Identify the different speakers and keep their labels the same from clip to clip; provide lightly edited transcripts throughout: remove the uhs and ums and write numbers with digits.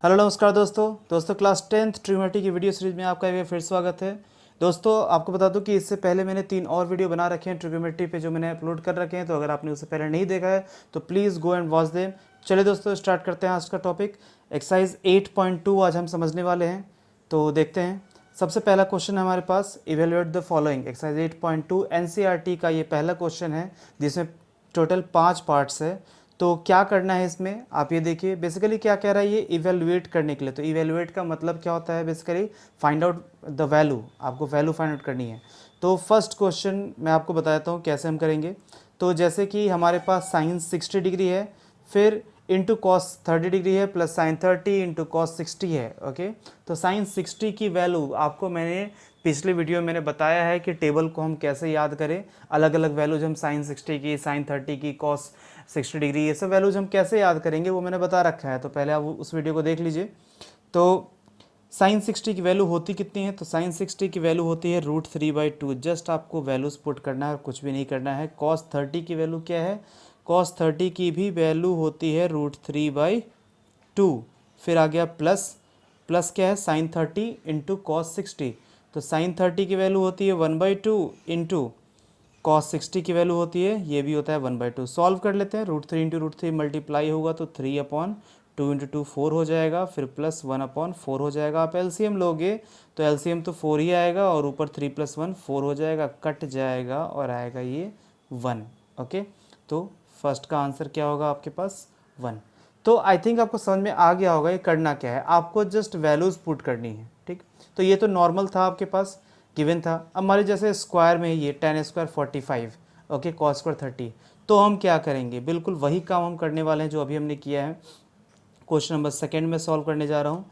Speaker 1: Hello नमस्कार दोस्तों class 10th trigonometry की वीडियो सीरीज में आपका एक बार फिर स्वागत है। दोस्तों आपको बता दूं कि इससे पहले मैंने 3 और वीडियो बना रखे हैं ट्रिग्नोमेट्री पे जो मैंने अपलोड कर रखे हैं, तो अगर आपने उससे पहले नहीं देखा है तो please go and watch them. चलिए दोस्तों स्टार्ट करते हैं आज का टॉपिक। एक्सरसाइज 8.2 आज हम समझने वाले हैं, तो देखते हैं। सबसे पहला क्वेश्चन है हमारे पास, evaluate the following. Exercise 8.2 NCERT का ये पहला क्वेश्चन है जिसमें टोटल 5 पार्ट्स है। तो क्या करना है इसमें, आप ये देखिए। बेसिकली क्या कह रहा है ये, इवेलुएट करने के लिए। तो इवेलुएट का मतलब क्या होता है, basically find out the value, आपको वैल्यू फाइंड आउट करनी है। तो फर्स्ट क्वेश्चन मैं आपको बता देता हूँ कैसे हम करेंगे। तो जैसे कि हमारे पास साइन 60 डिग्री है, फिर इंटू कॉस 30 डिग्री है, प्लस साइन 30 इंटू कॉस 60 है। ओके, तो साइन 60 की वैल्यू आपको मैंने पिछले वीडियो में मैंने बताया है कि टेबल को हम कैसे याद करें। अलग अलग वैल्यूज हम साइन 60 की, साइन 30 की, कॉस 60 डिग्री, ये सब वैल्यूज हम कैसे याद करेंगे वो मैंने बता रखा है। तो पहले आप उस वीडियो को देख लीजिए। तो साइन 60 की वैल्यू होती कितनी है, तो साइन 60 की वैल्यू होती है √3/2। जस्ट आपको वैल्यूज पुट करना है और कुछ भी नहीं करना है। कॉस 30 की वैल्यू क्या है, कॉस 30 की भी वैल्यू होती है √3/2। फिर आ गया प्लस, प्लस क्या है साइन 30 इंटू कॉस 60। तो साइन 30 की वैल्यू होती है 1/2 इंटू कॉस 60 की वैल्यू होती है, ये भी होता है 1/2। सॉल्व कर लेते हैं। √3 इंटू √3 मल्टीप्लाई होगा तो 3/2 इंटू 2 4 हो जाएगा, फिर प्लस 1/4 हो जाएगा। आप एलसीएम लोगे तो एलसीएम तो 4 ही आएगा और ऊपर 3 + 1 4 हो जाएगा, कट जाएगा और आएगा ये 1। ओके, तो फर्स्ट का आंसर क्या होगा आपके पास 1। तो आई थिंक आपको समझ में आ गया होगा ये करना क्या है। आपको जस्ट वैल्यूज पुट करनी है, ठीक। तो ये तो नॉर्मल था आपके पास, गिवन था। अब हमारे जैसे स्क्वायर में ये 10² 45, ओके, कॉस स्क्वायर 30। तो हम क्या करेंगे, बिल्कुल वही काम हम करने वाले हैं जो अभी हमने किया है। क्वेश्चन नंबर सेकेंड में सॉल्व करने जा रहा हूँ।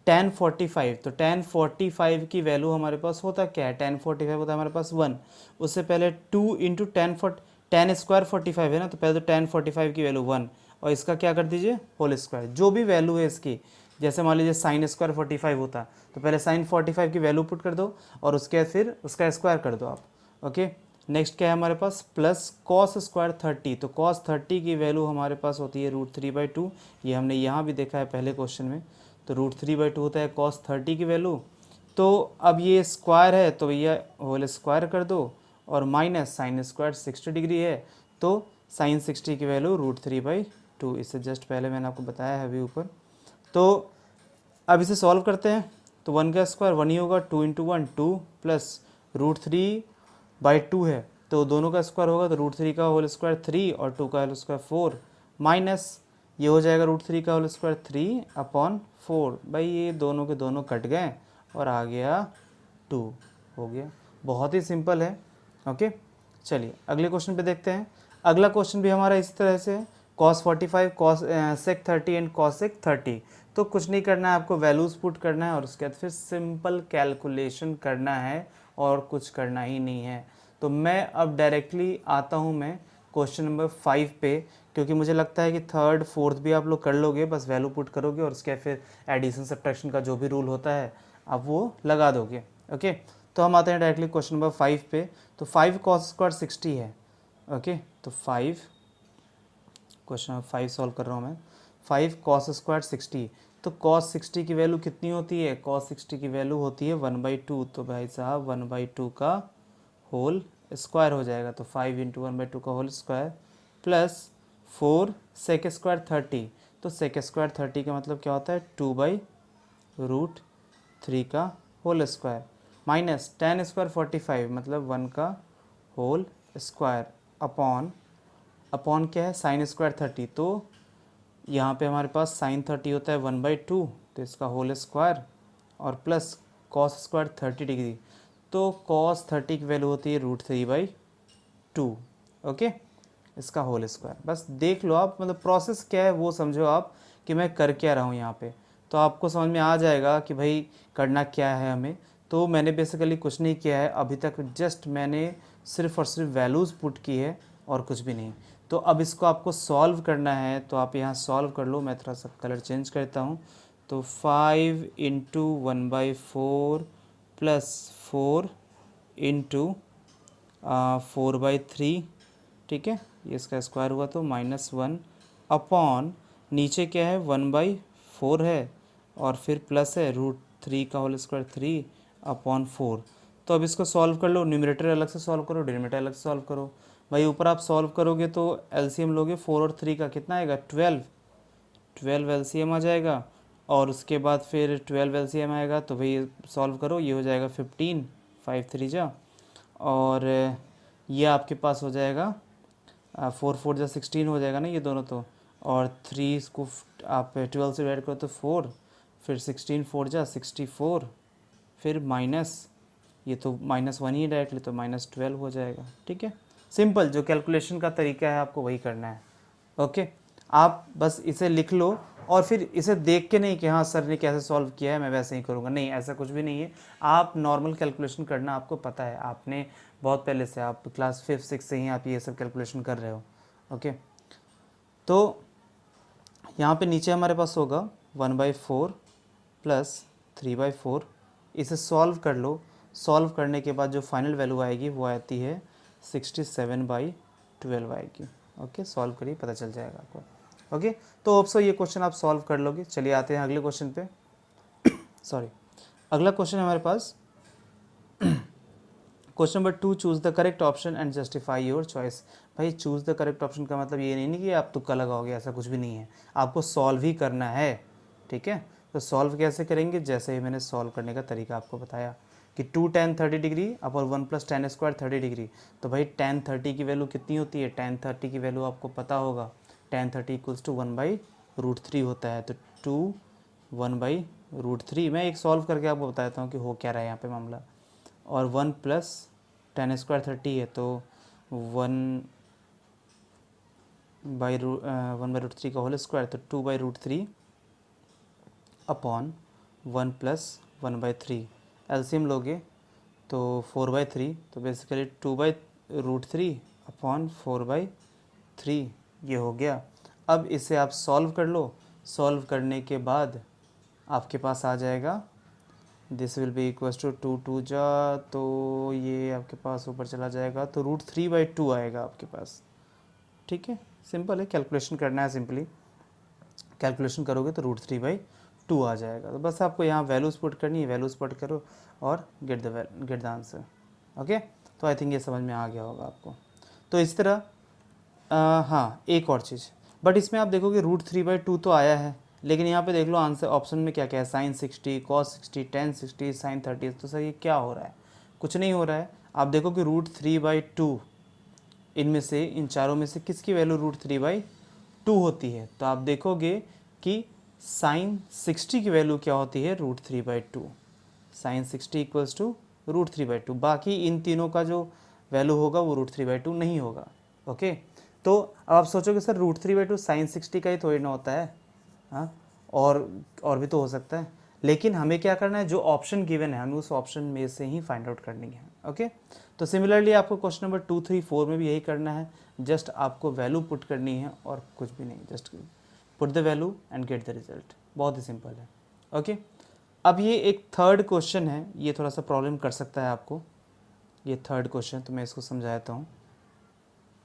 Speaker 1: 1045, तो 1045 की वैल्यू हमारे पास होता क्या है, 1045 होता है हमारे पास 1। उससे पहले 2 इंटू 10² 45 है ना, तो पहले तो 1045 की वैल्यू 1 और इसका क्या कर दीजिए होल स्क्वायर, जो भी वैल्यू है इसकी। जैसे मान लीजिए साइन स्क्वायर 45 होता तो पहले साइन 45 की वैल्यू पुट कर दो और उसके बाद फिर उसका स्क्वायर कर दो आप। ओके, नेक्स्ट क्या है हमारे पास, प्लस कॉस स्क्वायर 30। तो कॉस 30 की वैल्यू हमारे पास होती है √3/2। ये हमने यहाँ भी देखा है पहले क्वेश्चन में। तो √3/2 होता है कॉस 30 की वैल्यू। तो अब ये स्क्वायर है तो भैया होल स्क्वायर कर दो, और माइनस साइन स्क्वायर 60 डिग्री है तो साइन 60 की वैल्यू √3/2। इससे जस्ट पहले मैंने आपको बताया है अभी ऊपर। तो अब इसे सॉल्व करते हैं। तो 1 का स्क्वायर 1 ही होगा, 2 इंटू 1 2, प्लस √3/2 है तो दोनों का स्क्वायर होगा तो √3 का होल स्क्वायर 3 और 2 का होल स्क्वायर 4, माइनस ये हो जाएगा √3 का होल स्क्वायर 3/4। भाई ये दोनों के दोनों कट गए और आ गया 2 हो गया। बहुत ही सिंपल है। ओके, चलिए अगले क्वेश्चन पे देखते हैं। अगला क्वेश्चन भी हमारा इस तरह से है, cos 45 cos sec 30 and cos sec 30। तो कुछ नहीं करना है, आपको वैल्यूज पुट करना है और उसके बाद फिर सिंपल कैलकुलेशन करना है और कुछ करना ही नहीं है। तो मैं अब डायरेक्टली आता हूँ मैं क्वेश्चन नंबर 5 पे, क्योंकि मुझे लगता है कि थर्ड फोर्थ भी आप लोग कर लोगे, बस वैल्यू पुट करोगे और उसके बाद फिर एडिशन सब्ट्रैक्शन का जो भी रूल होता है आप वो लगा दोगे। ओके, तो हम आते हैं डायरेक्टली क्वेश्चन नंबर 5 पे। तो 5 cos स्क्वायर 60 है। ओके, तो 5 क्वेश्चन नंबर 5 सॉल्व कर रहा हूँ मैं। 5 cos स्क्वायर 60, तो cos 60 की वैल्यू कितनी होती है, cos 60 की वैल्यू होती है 1/2। तो भाई साहब 1/2 का होल स्क्वायर हो जाएगा, तो 5 इंटू 1/2 का whole square, plus 4 sec square 30। तो सेक स्क्वायर 30 का मतलब क्या होता है 2/√3 का होल स्क्वायर, माइनस 10² 45 मतलब 1 का होल स्क्वायर, अपॉन क्या है साइन स्क्वायर 30। तो यहाँ पे हमारे पास साइन 30 होता है 1/2, तो इसका होल स्क्वायर और प्लस कॉस स्क्वायर 30 डिग्री। तो कॉस 30 की वैल्यू होती है √3/2। ओके, इसका होल स्क्वायर। बस देख लो आप, मतलब प्रोसेस क्या है वो समझो आप कि मैं कर क्या रहा हूँ यहाँ पे, तो आपको समझ में आ जाएगा कि भाई करना क्या है हमें। तो मैंने बेसिकली कुछ नहीं किया है अभी तक, जस्ट मैंने सिर्फ और सिर्फ वैल्यूज़ पुट की है और कुछ भी नहीं। तो अब इसको आपको सॉल्व करना है, तो आप यहाँ सॉल्व कर लो। मैं थोड़ा सा कलर चेंज करता हूँ। तो 5 इंटू 1/4 प्लस 4 इंटू 4/3, ठीक है, ये इसका स्क्वायर हुआ तो -1 अपॉन नीचे क्या है 1/4 है और फिर प्लस है √3 का होल स्क्वायर 3/4। तो अब इसको सॉल्व कर लो, न्यूमरेटर अलग से सॉल्व करो, डिनोमिनेटर अलग से सॉल्व करो। भाई ऊपर आप सॉल्व करोगे तो एलसीएम लोगे 4 और 3 का कितना आएगा 12 एलसीएम आ जाएगा। और उसके बाद फिर 12 एलसीएम आएगा तो भाई सॉल्व करो, ये हो जाएगा 15, 5 3 जा, और ये आपके पास हो जाएगा 4 4 जा 16 हो जाएगा ना ये दोनों तो। और 3 इसको आप 12 से डिवाइड करो तो 4, फिर 16 4 जा 64, फिर माइनस, ये तो -1 ही डायरेक्टली, तो -12 हो जाएगा। ठीक है, सिंपल जो कैलकुलेशन का तरीका है आपको वही करना है। ओके, आप बस इसे लिख लो और फिर इसे देख के नहीं कि हाँ सर ने कैसे सॉल्व किया है मैं वैसे ही करूँगा, नहीं ऐसा कुछ भी नहीं है। आप नॉर्मल कैलकुलेशन करना आपको पता है, आपने बहुत पहले से, आप क्लास 5 6 से ही आप ये सब कैलकुलेशन कर रहे हो। ओके, तो यहाँ पे नीचे हमारे पास होगा 1/4 प्लस 3/4, इसे सॉल्व कर लो। सॉल्व करने के बाद जो फाइनल वैल्यू आएगी वो आती है 67/12 आएगी। ओके, सॉल्व करिए पता चल जाएगा आपको। ओके, तो होप सो ये क्वेश्चन आप सॉल्व कर लोगे। चलिए आते हैं अगले क्वेश्चन पे। सॉरी, अगला क्वेश्चन है हमारे पास question number 2, choose the correct option and justify your choice. भाई चूज़ द करेक्ट ऑप्शन का मतलब ये नहीं कि आप तुक्का लगाओगे, ऐसा कुछ भी नहीं है, आपको सॉल्व ही करना है। ठीक है, तो सॉल्व कैसे करेंगे, जैसे ही मैंने सॉल्व करने का तरीका आपको बताया कि 2 tan 30 degree upon 1 + tan square 30 degree. तो भाई tan 30 की वैल्यू कितनी होती है, tan 30 की वैल्यू आपको पता होगा, tan 30 = 1/√3 होता है। तो 2 1/√3, मैं एक सॉल्व करके आपको बताता हूँ कि हो क्या रहा है यहाँ पे मामला। और 1 + tan स्क्वायर 30 है तो 1/√3 का होल स्क्वायर, तो 2/√3 अपॉन 1 + 1/3। एलसीएम लोगे तो 4/3, तो बेसिकली 2/√3 अपॉन 4/3 ये हो गया। अब इसे आप सॉल्व कर लो। सॉल्व करने के बाद आपके पास आ जाएगा this will be equals to 2 2 जा, तो ये आपके पास ऊपर चला जाएगा तो √3/2 आएगा आपके पास। ठीक है, सिंपल है, कैलकुलेशन करना है, सिंपली कैलकुलेशन करोगे तो √3/2 आ जाएगा। तो बस आपको यहाँ वैल्यूज़ पुट करनी है, वैल्यूज़ पुट करो और गेट द आंसर। ओके, तो आई थिंक ये समझ में आ गया होगा आपको। तो इस तरह हाँ एक और चीज़, बट इसमें आप देखोगे √3/2 तो आया है, लेकिन यहाँ पे देख लो आंसर ऑप्शन में क्या क्या है, sin 60, cos 60, tan 60, sin 30। तो सर ये क्या हो रहा है, कुछ नहीं हो रहा है। आप देखो कि √3/2 इनमें से, इन चारों में से किसकी वैल्यू √3/2 होती है। तो आप देखोगे कि sin 60 की वैल्यू क्या होती है, √3/2। sin 60 = √3/2। बाकी इन तीनों का जो वैल्यू होगा वो √3/2 नहीं होगा। ओके, तो अब आप सोचोगे सर √3/2 sin 60 का ही थोड़ी ना होता है, हाँ, और भी तो हो सकता है। लेकिन हमें क्या करना है, जो ऑप्शन गिवन है हमें उस ऑप्शन में से ही फाइंड आउट करनी है। ओके, तो सिमिलरली आपको क्वेश्चन नंबर 2 3 4 में भी यही करना है, जस्ट आपको वैल्यू पुट करनी है और कुछ भी नहीं, just put the value and get the result, बहुत ही सिंपल है। ओके, अब ये एक थर्ड क्वेश्चन है, ये थोड़ा सा प्रॉब्लम कर सकता है आपको, ये थर्ड क्वेश्चन, तो मैं इसको समझाता हूँ।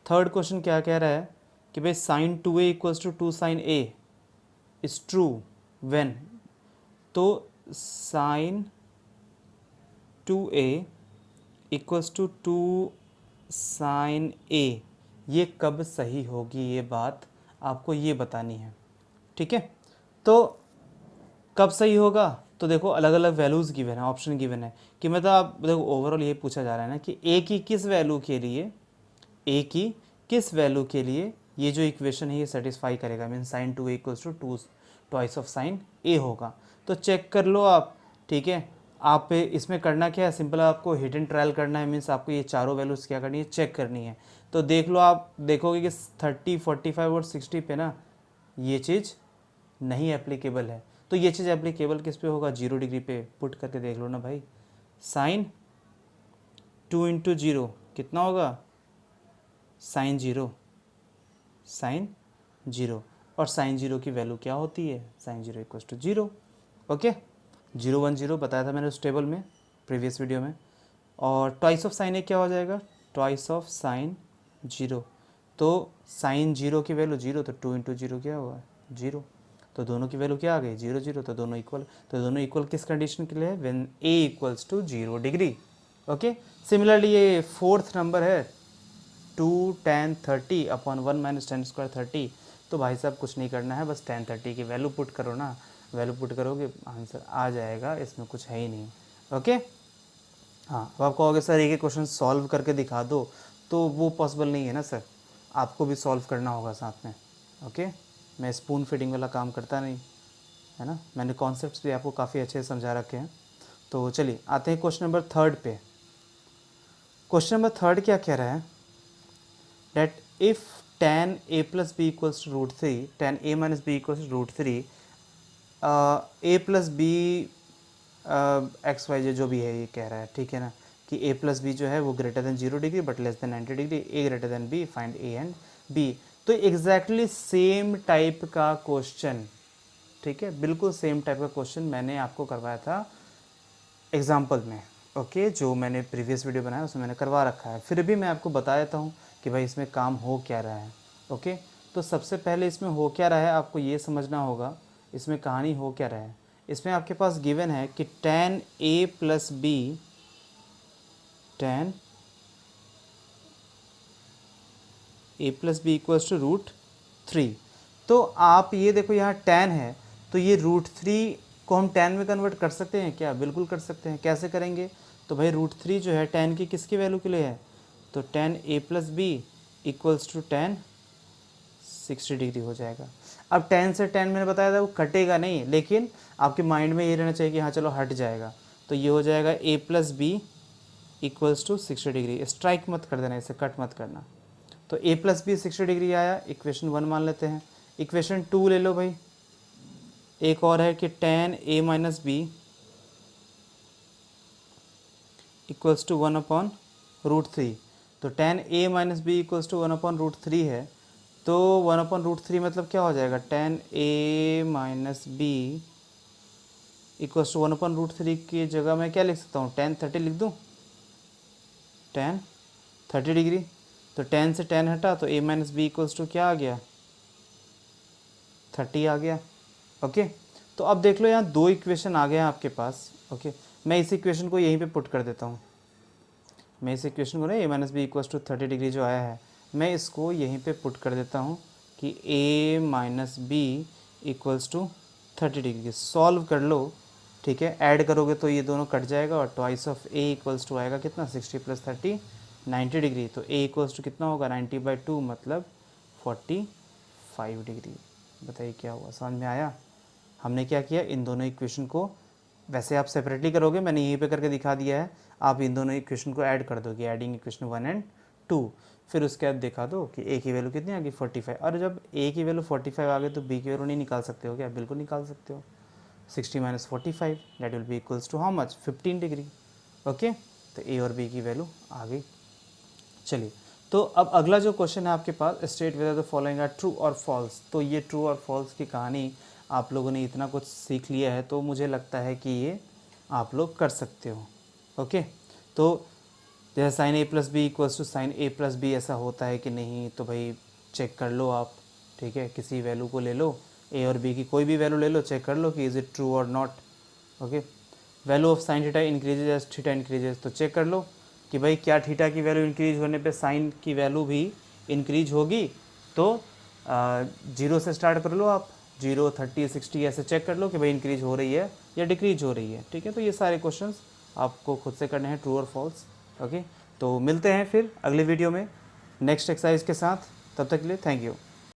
Speaker 1: थर्ड क्वेश्चन क्या कह रहा है कि भाई sin 2a = 2 sin a is true when, तो sin 2a = 2 sin a ये कब सही होगी, ये बात आपको ये बतानी है। ठीक है, तो कब सही होगा, तो देखो अलग अलग वैल्यूज़ गिवन है, ऑप्शन गिवन है कि मतलब आप देखो ओवरऑल ये पूछा जा रहा है ना कि ए की किस वैल्यू के लिए, ए की किस वैल्यू के लिए ये जो इक्वेशन है ये सेटिस्फाई करेगा, mean sin 2a = 2 twice of sin a होगा। तो चेक कर लो आप। ठीक है, आप इसमें करना क्या है, सिंपल आपको हिट एंड ट्रायल करना है, मीन्स आपको ये चारों वैल्यूज़ क्या करनी है, चेक करनी है। तो देख लो, आप देखोगे कि 30 45 और 60 पे ना ये चीज़ नहीं एप्लीकेबल है। तो ये चीज़ एप्लीकेबल किस पे होगा, 0 डिग्री पे। पुट करके देख लो ना भाई, sin 2 × 0 कितना होगा, sin 0, sin 0, और sin 0 की वैल्यू क्या होती है, sin 0 = 0। ओके, 0 1 0 बताया था मैंने उस टेबल में प्रीवियस वीडियो में। और ट्वाइस ऑफ साइन ए क्या हो जाएगा, ट्वाइस ऑफ sin 0, तो sin 0 की वैल्यू 0, तो 2 × 0 क्या होगा, 0। तो दोनों की वैल्यू क्या आ गई 0 0, तो दोनों इक्वल। तो दोनों इक्वल किस कंडीशन के लिए है, when A equals to 0 degree. Okay, similarly ये फोर्थ नंबर है 2 tan 30 upon 1 minus tan square 30। तो भाई साहब कुछ नहीं करना है, बस tan 30 की वैल्यू पुट करो ना, वैल्यू पुट करोगे आंसर आ जाएगा, इसमें कुछ है ही नहीं। ओके, हाँ, अब आप कहोगे सर एक एक क्वेश्चन सॉल्व करके दिखा दो, तो वो पॉसिबल नहीं है ना सर, आपको भी सॉल्व करना होगा साथ में। ओके, मैं स्पून फीडिंग वाला काम करता नहीं है ना, मैंने कॉन्सेप्ट्स भी आपको काफ़ी अच्छे से समझा रखे हैं। तो चलिए आते हैं क्वेश्चन नंबर थर्ड पे। क्वेश्चन नंबर थर्ड क्या कह रहा है, that if tan a plus b equals to root 3, tan a minus b equals to root 3, a plus b X Y जो भी है ये कह रहा है, ठीक है ना, कि a प्लस बी जो है वो greater than 0 degree but less than 90 degree, a greater than b, find a and b। तो एग्जैक्टली सेम टाइप का क्वेश्चन, ठीक है, बिल्कुल सेम टाइप का क्वेश्चन मैंने आपको करवाया था एग्जाम्पल में। ओके, जो मैंने प्रीवियस वीडियो बनाया उसमें मैंने करवा रखा है, फिर भी मैं आपको बता देता हूँ कि भाई इसमें काम हो क्या रहा है। ओके, तो सबसे पहले इसमें हो क्या रहा है आपको ये समझना होगा, इसमें कहानी हो क्या रहा है। इसमें आपके पास गिवन है कि tan a plus B, tan a plus B equals to root 3। तो आप ये देखो यहाँ tan है, तो ये रूट 3 को हम tan में कन्वर्ट कर सकते हैं क्या, बिल्कुल कर सकते हैं। कैसे करेंगे, तो भाई रूट 3 जो है tan की किसकी वैल्यू के लिए है, तो tan a plus B equals to tan 60 degree हो जाएगा। अब tan से tan मैंने बताया था वो कटेगा नहीं, लेकिन आपके माइंड में ये रहना चाहिए कि हाँ चलो हट जाएगा, तो ये हो जाएगा a plus B equals to 60 degree. Strike मत कर देना, इसे कट मत करना। तो a प्लस बी 60 डिग्री आया, इक्वेशन 1 मान लेते हैं। इक्वेशन 2 ले लो भाई, एक और है कि tan a minus B equals to 1 upon root 3। तो tan a minus B equals to 1 upon root 3 है, तो 1 अपॉन रूट 3 मतलब क्या हो जाएगा, tan a minus B equals to 1 upon root 3 की जगह मैं क्या लिख सकता हूँ, tan 30 लिख दूँ, tan 30 डिग्री। तो tan से tan हटा तो a minus B equals to क्या आ गया, 30 आ गया। ओके, तो अब देख लो यहाँ दो इक्वेशन आ गए हैं आपके पास। ओके, मैं इस इक्वेशन को यहीं पे पुट कर देता हूँ, मैं इस इक्वेशन को ना a minus B equals to 30 degree जो आया है, मैं इसको यहीं पे पुट कर देता हूँ कि a minus B equals to 30 degree. Solve कर लो, ठीक है, ऐड करोगे तो ये दोनों कट जाएगा और twice of a equals to आएगा कितना, 60 प्लस 30 90 डिग्री। तो a इक्वल्स टू कितना होगा 90/2 मतलब 45 डिग्री। बताइए क्या हुआ, समझ में आया। हमने क्या किया, इन दोनों इक्वेशन को, वैसे आप सेपरेटली करोगे, मैंने यहीं पे करके दिखा दिया है, आप इन दोनों इक्वेशन को ऐड कर दोगे, एडिंग इक्वेशन 1 एंड 2। फिर उसके बाद दिखा दो कि a की वैल्यू कितनी आ गई 45। और जब a की वैल्यू 45 आ गई तो b की वैल्यू नहीं निकाल सकते हो क्या, बिल्कुल निकाल सकते हो। 60 minus 45 that will be equals to how much, 15 degree. Okay, तो a और b की वैल्यू आ गई। चलिए, तो अब अगला जो क्वेश्चन है आपके पास, state whether the following are true और फॉल्स। तो ये ट्रू और फॉल्स की कहानी आप लोगों ने इतना कुछ सीख लिया है, तो मुझे लगता है कि ये आप लोग कर सकते हो। ओके, तो जैसे sine a plus B equals to sine a plus B, ऐसा होता है कि नहीं, तो भाई चेक कर लो आप, ठीक है, किसी वैल्यू को ले लो, a और b की कोई भी वैल्यू ले लो, चेक कर लो कि इज़ इट ट्रू और not. Okay, value of sine theta increases as theta increases, तो चेक कर लो कि भाई क्या थीटा की वैल्यू इंक्रीज होने पे साइन की वैल्यू भी इंक्रीज होगी। तो 0 से स्टार्ट कर लो आप, 0 30 60 ऐसे चेक कर लो कि भाई इंक्रीज हो रही है या डिक्रीज हो रही है। ठीक है, तो ये सारे क्वेश्चंस आपको खुद से करने हैं, ट्रू और फॉल्स। ओके, तो मिलते हैं फिर अगले वीडियो में नेक्स्ट एक्सरसाइज के साथ, तब तक के लिए थैंक यू।